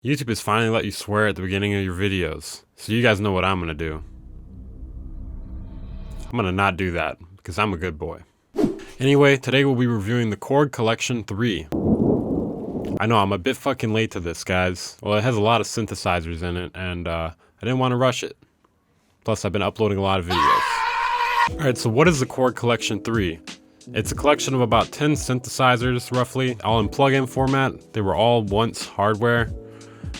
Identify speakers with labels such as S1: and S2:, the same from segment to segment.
S1: YouTube has finally let you swear at the beginning of your videos, so you guys know what I'm gonna do. I'm gonna not do that, because I'm a good boy. Anyway, today we'll be reviewing the Korg Collection 3. I know, I'm a bit fucking late to this, guys. Well, it has a lot of synthesizers in it, and I didn't want to rush it. Plus, I've been uploading a lot of videos. Alright, so what is the Korg Collection 3? It's a collection of about 10 synthesizers, roughly, all in plug-in format. They were all once hardware,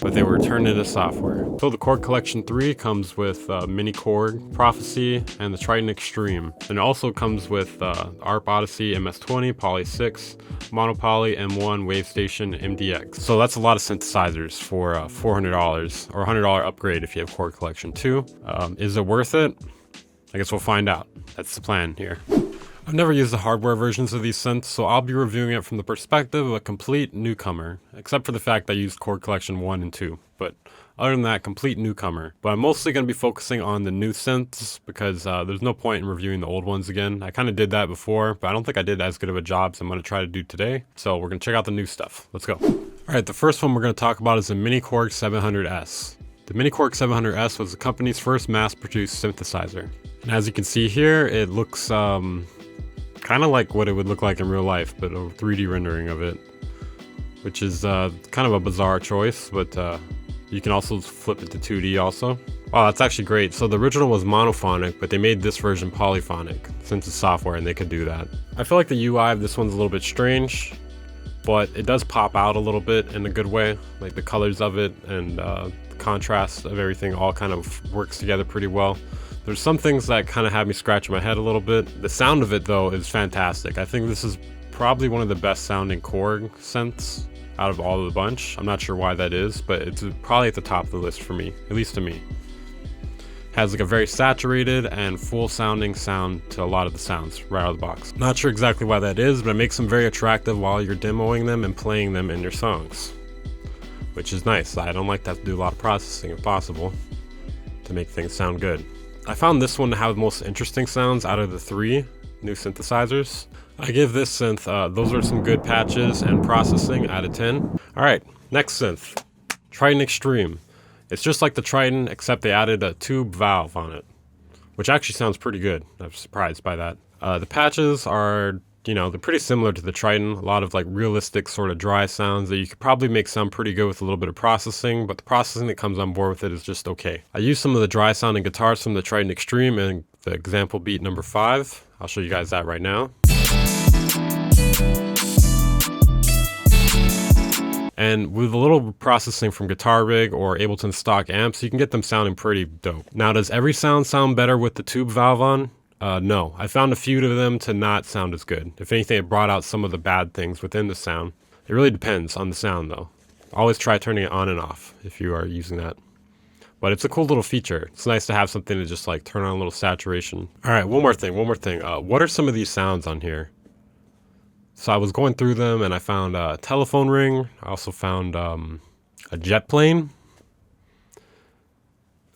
S1: but they were turned into software. So the Korg Collection 3 comes with Mini Korg, Prophecy, and the TRITON Extreme. And it also comes with ARP Odyssey MS-20, Poly 6, Monopoly M1, Wavestation, MDX. So that's a lot of synthesizers for $400, or $100 upgrade if you have Korg Collection 2. Is it worth it? I guess we'll find out. That's the plan here. I've never used the hardware versions of these synths, so I'll be reviewing it from the perspective of a complete newcomer, except for the fact I used Korg Collection 1 and 2, but other than that, complete newcomer. But I'm mostly going to be focusing on the new synths, because there's no point in reviewing the old ones again. I kind of did that before, but I don't think I did as good of a job as I'm going to try to do today, so we're going to check out the new stuff. Let's go. Alright, the first one we're going to talk about is the Mini Korg 700S. The Mini Korg 700S was the company's first mass-produced synthesizer. And as you can see here, it looks kind of like what it would look like in real life, but a 3D rendering of it, which is kind of a bizarre choice, but you can also flip it to 2D also. Wow, that's actually great. So the original was monophonic, but they made this version polyphonic, since it's software and they could do that. I feel like the UI of this one's a little bit strange, but it does pop out a little bit in a good way. Like the colors of it and the contrast of everything all kind of works together pretty well. There's some things that kind of have me scratching my head a little bit. The sound of it, though, is fantastic. I think this is probably one of the best sounding Korg synths out of all of the bunch. I'm not sure why that is, but it's probably at the top of the list for me, at least to me. Has like a very saturated and full sounding sound to a lot of the sounds right out of the box. Not sure exactly why that is, but it makes them very attractive while you're demoing them and playing them in your songs, which is nice. I don't like to have to do a lot of processing if possible to make things sound good. I found this one to have the most interesting sounds out of the three new synthesizers. I give this synth, those are some good patches and processing out of 10. Alright, next synth, TRITON Extreme. It's just like the TRITON, except they added a tube valve on it, which actually sounds pretty good. I'm surprised by that. The patches are, you know, they're pretty similar to the TRITON. A lot of like realistic sort of dry sounds that you could probably make sound pretty good with a little bit of processing, but the processing that comes on board with it is just okay. I used some of the dry sounding guitars from the TRITON Extreme and the example beat number 5. I'll show you guys that right now. And with a little processing from Guitar Rig or Ableton stock amps, you can get them sounding pretty dope. Now, does every sound better with the tube valve on? No, I found a few of them to not sound as good. If anything, it brought out some of the bad things within the sound. It really depends on the sound though. Always try turning it on and off if you are using that. But it's a cool little feature. It's nice to have something to just like turn on a little saturation. Alright, one more thing. What are some of these sounds on here? So I was going through them and I found a telephone ring. I also found a jet plane.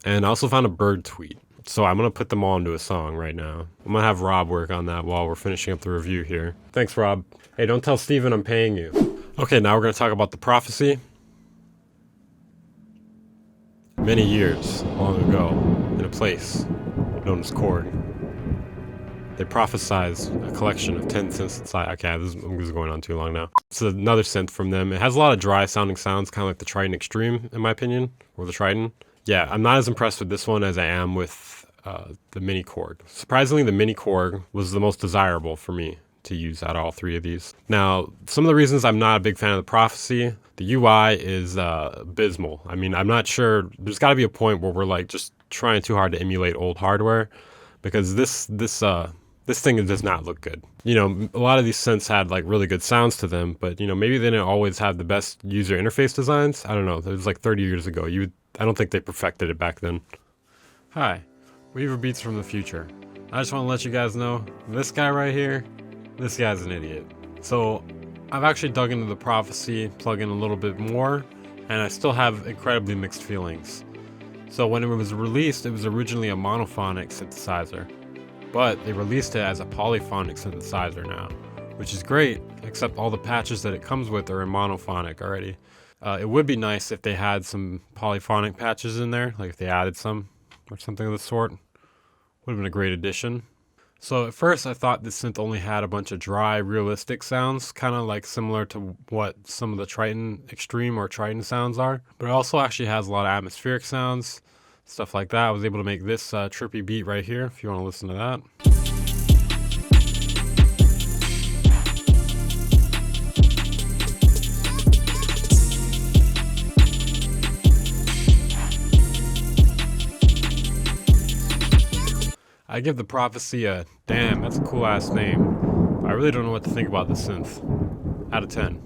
S1: And I also found a bird tweet. So I'm going to put them all into a song right now. I'm going to have Rob work on that while we're finishing up the review here. Thanks, Rob. Hey, don't tell Steven I'm paying you. Okay, now we're going to talk about the Prophecy. Many years long ago, in a place known as Korg, they prophesized a collection of 10 synthesizers. Okay, I'm just going on too long now. It's another synth from them. It has a lot of dry sounding sounds, kind of like the TRITON Extreme, in my opinion, or the TRITON. Yeah, I'm not as impressed with this one as I am with the Mini Korg. Surprisingly, the Mini Korg was the most desirable for me to use out of all three of these. Now, some of the reasons I'm not a big fan of the Prophecy, the UI is abysmal. I mean, I'm not sure, there's got to be a point where we're like just trying too hard to emulate old hardware, because this thing does not look good. You know, a lot of these synths had like really good sounds to them, but you know, maybe they didn't always have the best user interface designs. I don't know. It was like 30 years ago. I don't think they perfected it back then. Hi, Weaver Beats from the future. I just want to let you guys know, this guy right here, this guy's an idiot. So I've actually dug into the Prophecy plugin a little bit more, and I still have incredibly mixed feelings. So when it was released, it was originally a monophonic synthesizer, but they released it as a polyphonic synthesizer now, which is great, except all the patches that it comes with are in monophonic already. It would be nice if they had some polyphonic patches in there, like if they added some or something of the sort. Would have been a great addition. So at first I thought this synth only had a bunch of dry, realistic sounds, kind of like similar to what some of the TRITON Extreme or TRITON sounds are. But it also actually has a lot of atmospheric sounds, stuff like that. I was able to make this trippy beat right here, if you want to listen to that. I give the Prophecy a damn, that's a cool ass name. I really don't know what to think about this synth. Out of 10.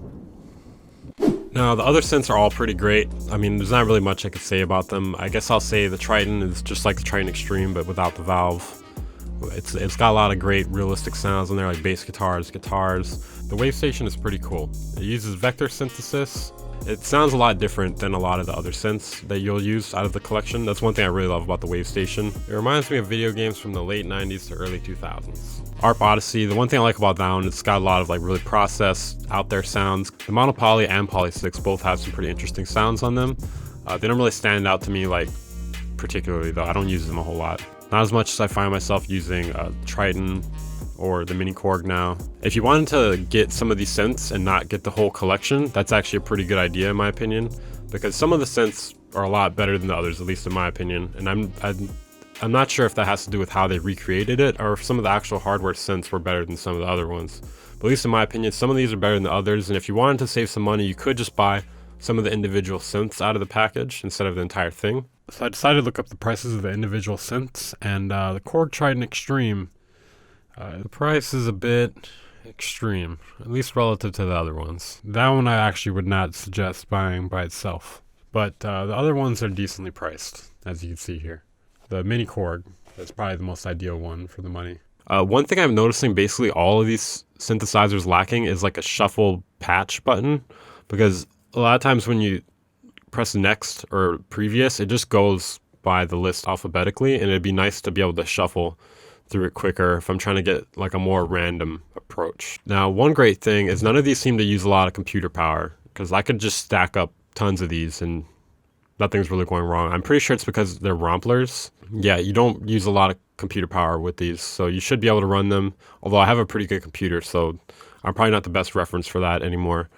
S1: Now, the other synths are all pretty great. I mean, there's not really much I could say about them. I guess I'll say the TRITON is just like the TRITON Extreme, but without the valve. It's got a lot of great realistic sounds in there, like bass guitars. The wave station is pretty cool. It uses vector synthesis. It sounds a lot different than a lot of the other synths that you'll use out of the collection. That's one thing I really love about the wave station. It reminds me of video games from the late 90s to early 2000s. ARP Odyssey, the one thing I like about that one, it's got a lot of like really processed, out there sounds. The monopoly and poly 6 both have some pretty interesting sounds on them. They don't really stand out to me like particularly though. I don't use them a whole lot. Not as much as I find myself using TRITON or the mini Korg now. If you wanted to get some of these synths and not get the whole collection, that's actually a pretty good idea in my opinion, because some of the synths are a lot better than the others, at least in my opinion. And I'm not sure if that has to do with how they recreated it or if some of the actual hardware synths were better than some of the other ones. But at least in my opinion, some of these are better than the others. And if you wanted to save some money, you could just buy some of the individual synths out of the package instead of the entire thing. So I decided to look up the prices of the individual synths, and the Korg TRITON Extreme, the price is a bit extreme, at least relative to the other ones. That one I actually would not suggest buying by itself. But the other ones are decently priced, as you can see here. The mini Korg, that's probably the most ideal one for the money. One thing I'm noticing basically all of these synthesizers lacking is like a shuffle patch button, because a lot of times when you press next or previous, it just goes by the list alphabetically, and it'd be nice to be able to shuffle through it quicker if I'm trying to get like a more random approach. Now, one great thing is none of these seem to use a lot of computer power, because I could just stack up tons of these and nothing's really going wrong. I'm pretty sure it's because they're romplers. Yeah, you don't use a lot of computer power with these, so you should be able to run them, although I have a pretty good computer, so I'm probably not the best reference for that anymore.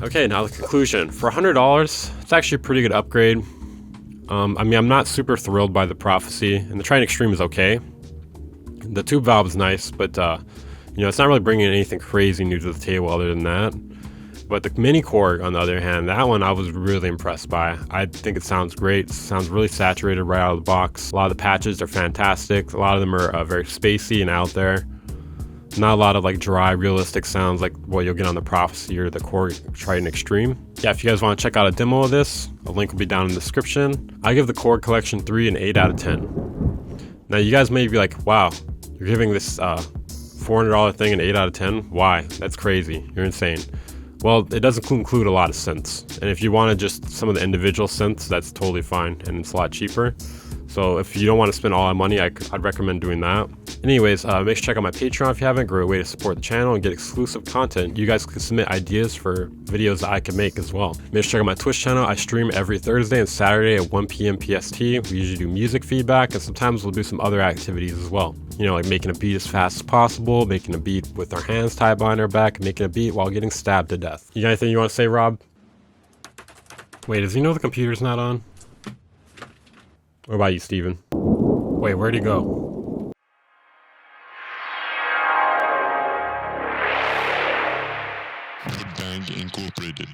S1: Okay, now the conclusion. For $100, it's actually a pretty good upgrade. I mean, I'm not super thrilled by the Prophecy, and the TRITON Extreme is okay. The tube valve is nice, but you know, it's not really bringing anything crazy new to the table other than that. But the mini Korg, on the other hand, that one I was really impressed by. I think it sounds great. It sounds really saturated right out of the box. A lot of the patches are fantastic. A lot of them are very spacey and out there. Not a lot of like dry, realistic sounds like what you'll get on the Prophecy or the Korg TRITON Extreme. Yeah, if you guys want to check out a demo of this, a link will be down in the description. I give the Korg Collection 3 an 8 out of 10. Now you guys may be like, wow, you're giving this $400 thing an 8 out of 10? Why? That's crazy. You're insane. Well, it doesn't include a lot of synths. And if you wanted just some of the individual synths, that's totally fine, and it's a lot cheaper. So if you don't want to spend all that money, I'd recommend doing that. Anyways, make sure to check out my Patreon if you haven't. Great way to support the channel and get exclusive content. You guys can submit ideas for videos that I can make as well. Make sure to check out my Twitch channel. I stream every Thursday and Saturday at 1 p.m. PST. We usually do music feedback, and sometimes we'll do some other activities as well. You know, like making a beat as fast as possible, making a beat with our hands tied behind our back, making a beat while getting stabbed to death. You got anything you want to say, Rob? Wait, does he know the computer's not on? What about you, Steven? Wait, where'd he go?
S2: Bang Incorporated.